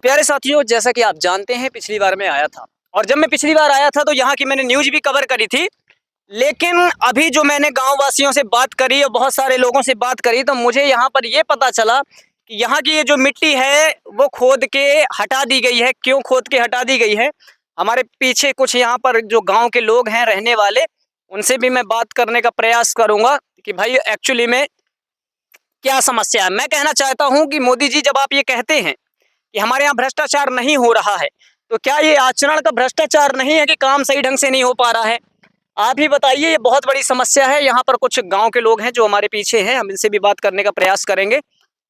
प्यारे साथियों, जैसा कि आप जानते हैं पिछली बार मैं आया था और जब मैं पिछली बार आया था तो यहाँ की मैंने न्यूज़ भी कवर करी थी। लेकिन अभी जो मैंने गाँव वासियों से बात करी और बहुत सारे लोगों से बात करी तो मुझे यहाँ पर ये पता चला कि यहाँ की ये जो मिट्टी है वो खोद के हटा दी गई है। क्यों खोद के हटा दी गई है? हमारे पीछे कुछ यहाँ पर जो गाँव के लोग हैं रहने वाले, उनसे भी मैं बात करने का प्रयास करूँगा कि भाई एक्चुअली में क्या समस्या है। मैं कहना चाहता हूँ कि मोदी जी, जब आप ये कहते हैं कि हमारे यहाँ भ्रष्टाचार नहीं हो रहा है, तो क्या ये आचरण का भ्रष्टाचार नहीं है कि काम सही ढंग से नहीं हो पा रहा है? आप ही बताइए, ये बहुत बड़ी समस्या है। यहाँ पर कुछ गाँव के लोग हैं जो हमारे पीछे हैं, हम इनसे भी बात करने का प्रयास करेंगे।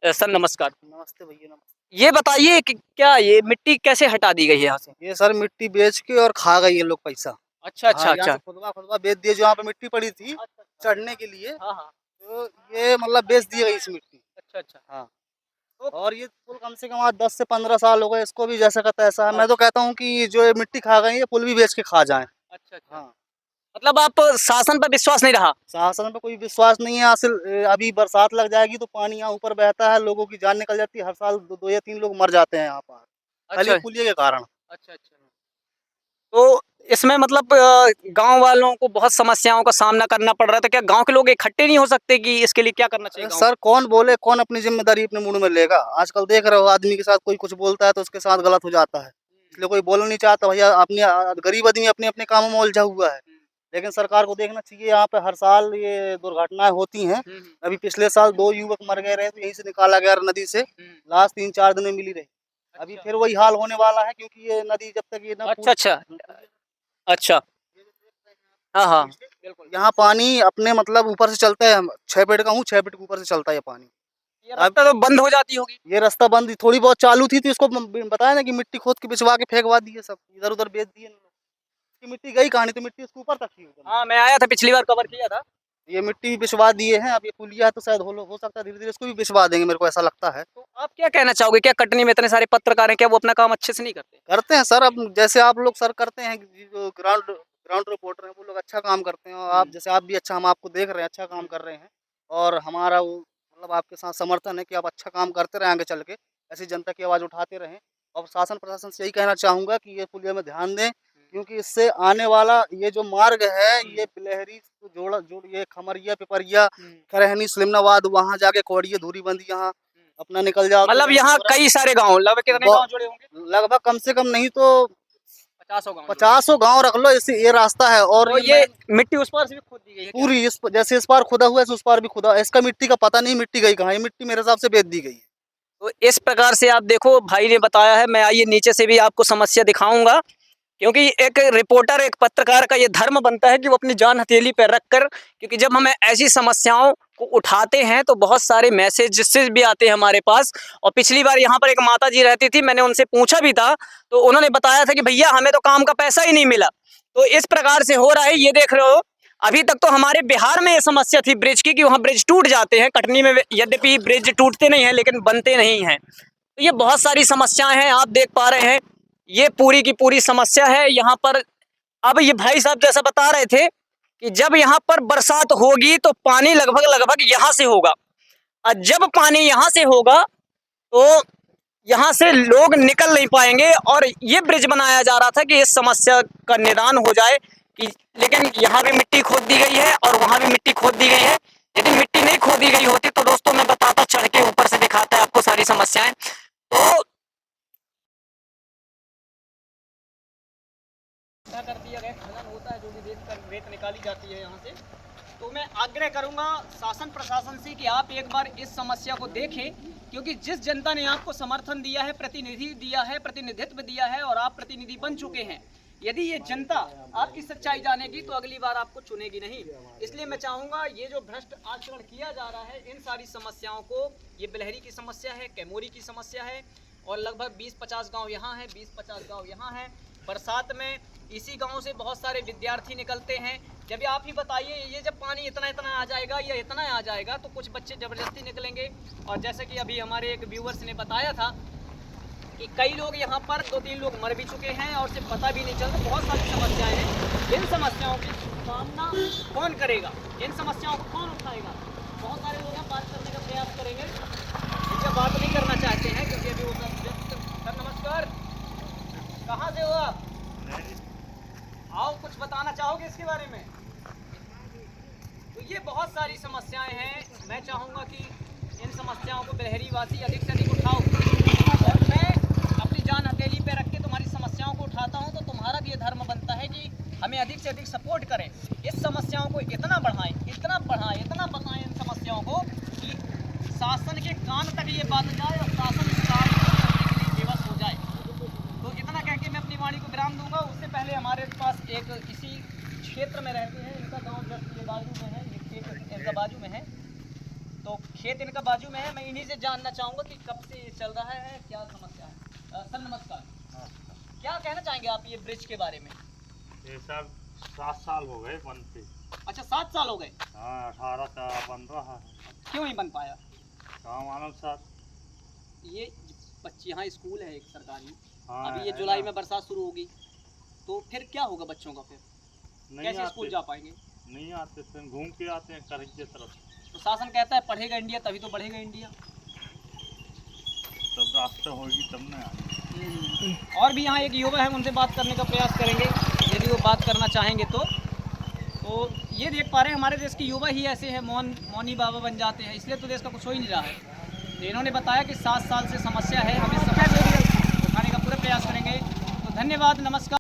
सर नमस्कार। नमस्ते भैया, नमस्ते। ये बताइए कि क्या ये मिट्टी कैसे हटा दी गई है यहाँ से? ये सर मिट्टी बेच के और खा गए ये लोग पैसा। अच्छा, अच्छा, हाँ, यहाँ अच्छा। से खुदवा बेच दिए, जो यहाँ पे मिट्टी पड़ी थी अच्छा, अच्छा। चढ़ने के लिए, हाँ, हाँ। तो ये मतलब बेच दी गई इस मिट्टी। अच्छा, अच्छा। हाँ, तो और ये पुल कम से कम आज 10 से 15 साल हो गए इसको भी, जैसा का तैसा है। हाँ। मैं तो कहता हूँ कि जो ये मिट्टी खा गए ये पुल भी बेच के खा जाएं। अच्छा, अच्छा। हाँ, मतलब आप शासन पर विश्वास नहीं रहा? शासन पे कोई विश्वास नहीं है। हासिल अभी बरसात लग जाएगी तो पानी यहाँ ऊपर बहता है, लोगों की जान निकल जाती है। हर साल 2 या 3 लोग मर जाते हैं यहाँ पर, खाली अच्छा। पुलिये के कारण। अच्छा, अच्छा। तो इसमें मतलब गाँव वालों को बहुत समस्याओं का सामना करना पड़ रहा है, तो क्या गाँव के लोग इकट्ठे नहीं हो सकते कि इसके लिए क्या करना चाहिए गाँव को? सर कौन बोले, कौन अपनी जिम्मेदारी अपने मुंह में लेगा? आजकल देख रहे हो, आदमी के साथ कोई कुछ बोलता है तो उसके साथ गलत हो जाता है। इसलिए कोई बोलना नहीं चाहता। भैया अपनी गरीब आदमी अपने अपने कामों में उलझा हुआ है। लेकिन सरकार को देखना चाहिए, यहाँ पे हर साल ये दुर्घटनाएं होती हैं। हुँ, हुँ, अभी पिछले साल 2 युवक मर गए रहे, तो यहीं से निकाला गया नदी से। हुँ। लाश 3-4 दिन में मिली रही। अभी अच्छा। फिर वही हाल होने वाला है, क्योंकि ये नदी जब तक ये ना अच्छा, अच्छा। अच्छा। हाँ, हाँ। बिल्कुल। यहाँ पानी अपने मतलब ऊपर से चलता है। 6 फीट का हूँ, 6 फीट के ऊपर से चलता है ये पानी। ये अब रास्ता तो बंद हो जाती होगी? ये रास्ता बंद थोड़ी बहुत चालू थी, तो इसको बताया ना कि मिट्टी खोद के बिछवा के फेंकवा दिए, सब इधर उधर बेच दिए इन लोग। इसकी मिट्टी गई कहानी, तो मिट्टी उसके ऊपर तक थी एकदम। हाँ, मैं आया था पिछली बार, कवर किया था। ये मिट्टी बिछवा दिए हैं। अब ये पुलिया है तो शायद हो सकता है धीरे धीरे इसको भी बिछवा देंगे, मेरे को ऐसा लगता है। तो आप क्या कहना चाहोगे? क्या कटनी में इतने सारे पत्रकार हैं, क्या वो अपना काम अच्छे से नहीं करते? करते हैं सर, अब जैसे आप लोग सर करते हैं, जो ग्राउंड ग्राउंड रिपोर्टर हैं वो लोग अच्छा काम करते हैं, और आप जैसे आप भी अच्छा, हम आपको देख रहे हैं अच्छा काम कर रहे हैं। और हमारा वो मतलब आपके साथ समर्थन है कि आप अच्छा काम करते रहें आगे चल के, ऐसी जनता की आवाज़ उठाते रहें। और शासन प्रशासन से यही कहना चाहूँगा कि ये पुलिया में ध्यान दें, क्योंकि इससे आने वाला ये जो मार्ग है, ये बिलहरी को जोड़ ये खमरिया, पिपरिया, करहनी, सलिमनाबाद, वहाँ जाके कौड़िया, धूरी बंदी, यहाँ अपना निकल जाओ तो मतलब यहाँ से यहाँ पूरा कई सारे गाँव, लगभग कितने गाँव जुड़े होंगे? लगभग कम से कम नहीं तो 50 गाँव जुड़े। 50 गांव रख लो। इसी ये रास्ता है, और तो ये ये मेन मिट्टी उस पार से भी खोद दी गई है क्या? पूरी जैसे इस पार खुदा हुआ है, उस पार भी खुदा है। इसका मिट्टी का पता नहीं मिट्टी गई कहाँ। ये मिट्टी मेरे हिसाब से बेच दी गई है। तो इस प्रकार से आप देखो, भाई ने बताया है। मैं आइए नीचे से भी आपको समस्या दिखाऊंगा, क्योंकि एक रिपोर्टर, एक पत्रकार का ये धर्म बनता है कि वो अपनी जान हथेली पर रख कर, क्योंकि जब हम ऐसी समस्याओं को उठाते हैं तो बहुत सारे मैसेजेस भी आते हैं हमारे पास। और पिछली बार यहाँ पर एक माता जी रहती थी, मैंने उनसे पूछा भी था, तो उन्होंने बताया था कि भैया हमें तो काम का पैसा ही नहीं मिला। तो इस प्रकार से हो रहा है, ये देख रहे हो। अभी तक तो हमारे बिहार में ये समस्या थी ब्रिज की, कि वहाँ ब्रिज टूट जाते हैं। कटनी में यद्यपि ब्रिज टूटते नहीं हैं लेकिन बनते नहीं हैं। तो ये बहुत सारी समस्याएं हैं, आप देख पा रहे हैं। ये पूरी की पूरी समस्या है यहाँ पर। अब ये भाई साहब जैसा बता रहे थे कि जब यहाँ पर बरसात होगी तो पानी लगभग लगभग यहाँ से होगा, और जब पानी यहाँ से होगा तो यहाँ से लोग निकल नहीं पाएंगे। और ये ब्रिज बनाया जा रहा था कि इस समस्या का निदान हो जाए कि, लेकिन यहाँ भी मिट्टी खोद दी गई है और वहाँ भी मिट्टी खोद दी गई है। यदि मिट्टी नहीं खोदी गई होती तो दोस्तों मैं बताता, चढ़ के ऊपर से दिखाता है आपको सारी समस्याएं। तो कर दिया गया, खनन होता है, जो भी रेत निकाली जाती है यहाँ से। तो मैं आग्रह करूंगा शासन प्रशासन से कि आप एक बार इस समस्या को देखें, क्योंकि जिस जनता ने आपको समर्थन दिया है, प्रतिनिधि दिया है, प्रतिनिधित्व दिया है, और आप प्रतिनिधि बन चुके हैं, यदि ये जनता आपकी सच्चाई जानेगी तो अगली बार आपको चुनेगी नहीं। इसलिए मैं चाहूँगा ये जो भ्रष्ट आचरण किया जा रहा है, इन सारी समस्याओं को, ये बिलहरी की समस्या है, कैमोरी की समस्या है, और लगभग 20-50 गाँव यहाँ हैं, 20-50 गाँव यहाँ हैं। बरसात में इसी गांव से बहुत सारे विद्यार्थी निकलते हैं। जब आप ही बताइए, ये जब पानी इतना इतना आ जाएगा या इतना आ जाएगा तो कुछ बच्चे ज़बरदस्ती निकलेंगे। और जैसे कि अभी हमारे एक व्यूवर्स ने बताया था कि कई लोग यहाँ पर 2-3 लोग मर भी चुके हैं और सिर्फ पता भी नहीं चलता। बहुत सारी समस्याएं हैं। इन समस्याओं की सामना कौन करेगा, इन समस्याओं को कौन उठाएगा? बहुत सारे लोग बात करने का प्रयास करेंगे, इनका बात नहीं करना चाहते हैं क्योंकि अभी वो सब। सर नमस्कार। कहाँ से हो आप? आओ, कुछ बताना चाहोगे इसके बारे में? तो ये बहुत सारी समस्याएं हैं। मैं चाहूँगा कि इन समस्याओं को बिलहरीवासी अधिक से अधिक उठाओ, और मैं अपनी जान हथेली पे रख के तुम्हारी समस्याओं को उठाता हूँ, तो तुम्हारा भी ये धर्म बनता है कि हमें अधिक से अधिक सपोर्ट करें। इस समस्याओं को इतना बढ़ाएं, इतना बढ़ाएं, इतना बताएं इन समस्याओं को कि शासन के कान तक ये बात जाए और शासन इस कार्य को करने के लिए बेबस हो जाए। तो इतना कह के मैं अपनी वाणी को विराम दूंगा। उससे पहले हमारे पास एक इसी क्षेत्र में रहते हैं, इनका गांव जस्ट ये बाजू में है, ये खेत इनका बाजू में है, तो खेत इनका बाजू में है। मैं इन्हीं से जानना चाहूँगा कि कब से ये चल रहा है, क्या समस्या है। सर नमस्कार, क्या कहना चाहेंगे आप ये ब्रिज के बारे में? ये सर 7 साल हो गए बनते। अच्छा, 7 साल हो गए। हाँ, 18 का बन रहा है। क्यों नहीं बन पाया? काम मालूम सर। ये बच्चे, यहाँ स्कूल है एक सरकारी, हाँ, अभी ये है जुलाई ना। में बरसात शुरू होगी, तो फिर क्या होगा बच्चों का? फिर नहीं कैसे आते, स्कूल जा पाएंगे? नहीं आते, फिर घूम के आते हैं करही की तरफ। तो शासन कहता है पढ़ेगा इंडिया तभी तो बढ़ेगा इंडिया। तब रास्ता होगी तब ना आएंगे। और भी यहाँ एक युवा है, उनसे बात करने का प्रयास करेंगे यदि वो बात करना चाहेंगे तो। ये देख पा रहे हैं हमारे देश के युवा ही ऐसे हैं, मौनी बाबा बन जाते हैं, इसलिए तो देश का कुछ हो ही नहीं रहा है। तो इन्होंने बताया कि 7 साल से समस्या है, हम इस समस्या को उठाने का पूरा प्रयास करेंगे। तो धन्यवाद, नमस्कार।